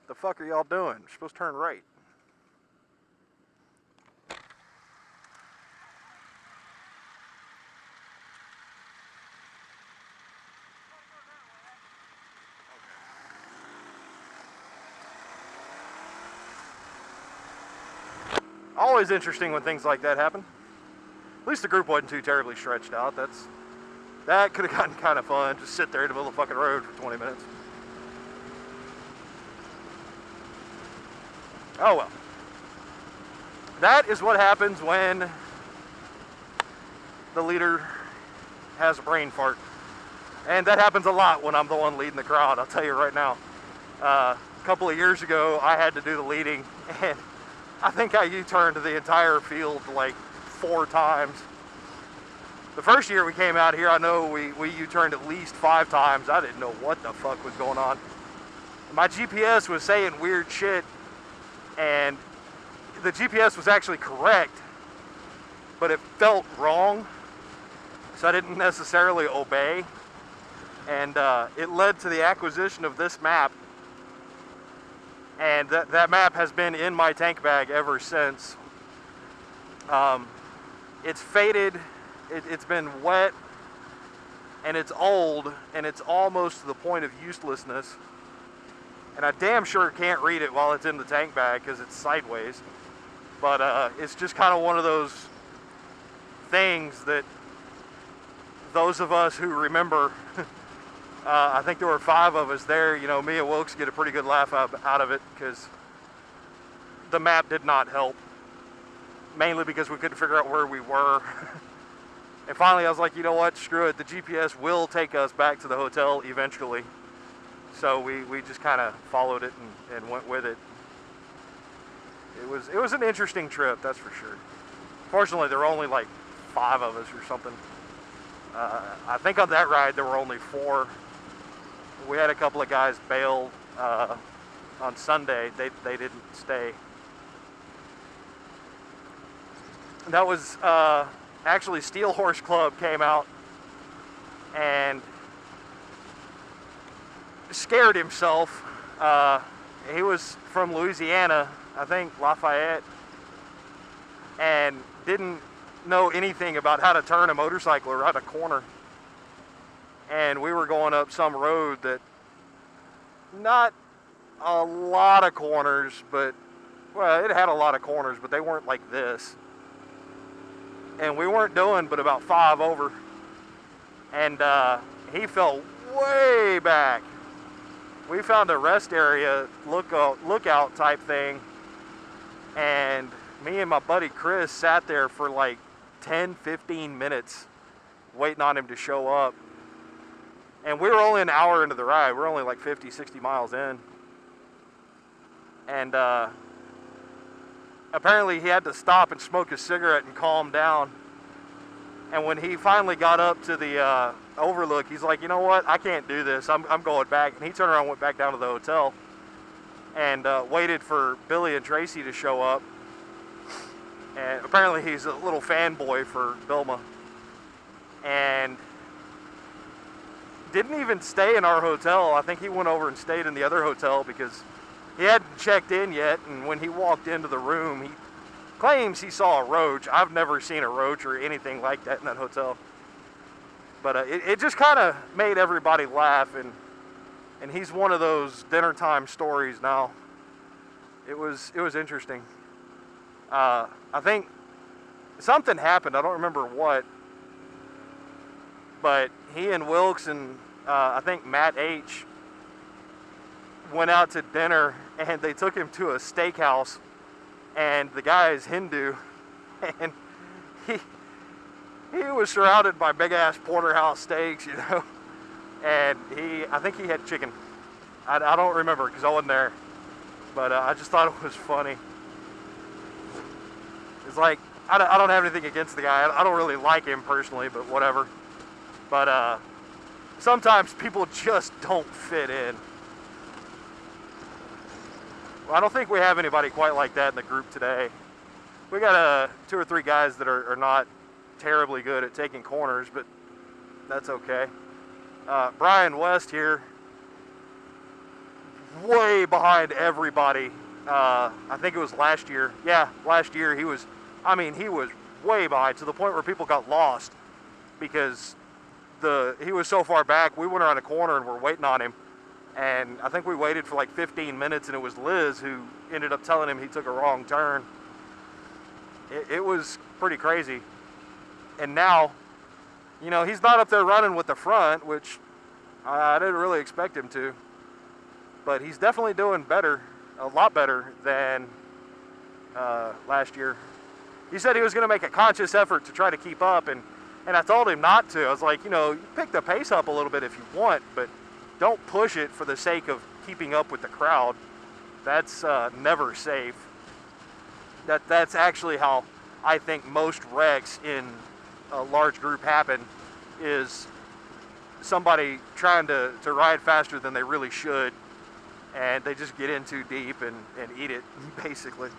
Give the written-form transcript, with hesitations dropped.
The fuck are y'all doing? You're supposed to turn right. Always interesting when things like that happen. At least the group wasn't too terribly stretched out. That could have gotten kind of fun. Just sit there in the middle of the fucking road for 20 minutes. Oh well. That is what happens when the leader has a brain fart. And that happens a lot when I'm the one leading the crowd, I'll tell you right now. A couple of years ago, I had to do the leading, and I think I U-turned the entire field like 4 times. The first year we came out here, I know we U-turned at least 5 times. I didn't know what the fuck was going on. My GPS was saying weird shit, and the GPS was actually correct, but it felt wrong, so I didn't necessarily obey. And it led to the acquisition of this map, and that map has been in my tank bag ever since. It's faded, it's been wet, and it's old, and it's almost to the point of uselessness. And I damn sure can't read it while it's in the tank bag because it's sideways. But it's just kind of one of those things that those of us who remember, I think there were 5 of us there, you know, me and Wilkes get a pretty good laugh out of it because the map did not help. Mainly because we couldn't figure out where we were. And finally I was like, you know what, screw it, the GPS will take us back to the hotel eventually. So we just kind of followed it and went with it. It was an interesting trip, that's for sure. Fortunately, there were only like 5 of us or something. I think on that ride there were only 4. We had a couple of guys bail on Sunday. They didn't stay. That was actually Steel Horse Club came out and scared himself. He was from Louisiana, I think Lafayette, and didn't know anything about how to turn a motorcycle around a corner. And we were going up some road that, not a lot of corners, but, well, it had a lot of corners, but they weren't like this. And we weren't doing but about 5 over. And he fell way back. We found a rest area, lookout type thing. And me and my buddy Chris sat there for like 10-15 minutes waiting on him to show up. And we were only an hour into the ride. We're only like 50-60 miles in. And apparently he had to stop and smoke a cigarette and calm down. And when he finally got up to the overlook, he's like, you know what, I can't do this, I'm going back. And he turned around and went back down to the hotel and waited for Billy and Tracy to show up. And apparently he's a little fanboy for Bilma. And didn't even stay in our hotel. I think he went over and stayed in the other hotel because he hadn't checked in yet. And when he walked into the room, he claims he saw a roach. I've never seen a roach or anything like that in that hotel. But it just kind of made everybody laugh. And he's one of those dinner time stories now. It was interesting. I think something happened. I don't remember what. But he and Wilkes and I think Matt H. went out to dinner, and they took him to a steakhouse, and the guy is Hindu, and he was surrounded by big ass porterhouse steaks, you know, and I think he had chicken. I don't remember because I wasn't there, but I just thought it was funny. It's like I don't have anything against the guy. I don't really like him personally, but whatever. But sometimes people just don't fit in. Well, I don't think we have anybody quite like that in the group today. We got 2 or 3 guys that are not terribly good at taking corners, but that's okay. Brian West here, way behind everybody. I think it was last year. Yeah, last year he was way behind to the point where people got lost because he was so far back. We went around a corner and we're waiting on him. And I think we waited for like 15 minutes, and it was Liz who ended up telling him he took a wrong turn. It was pretty crazy. And now, you know, he's not up there running with the front, which I didn't really expect him to. But he's definitely doing better, a lot better than last year. He said he was going to make a conscious effort to try to keep up, and I told him not to. I was like, you know, you pick the pace up a little bit if you want, but don't push it for the sake of keeping up with the crowd. That's never safe. That's actually how I think most wrecks in a large group happen, is somebody trying to ride faster than they really should, and they just get in too deep and eat it, basically.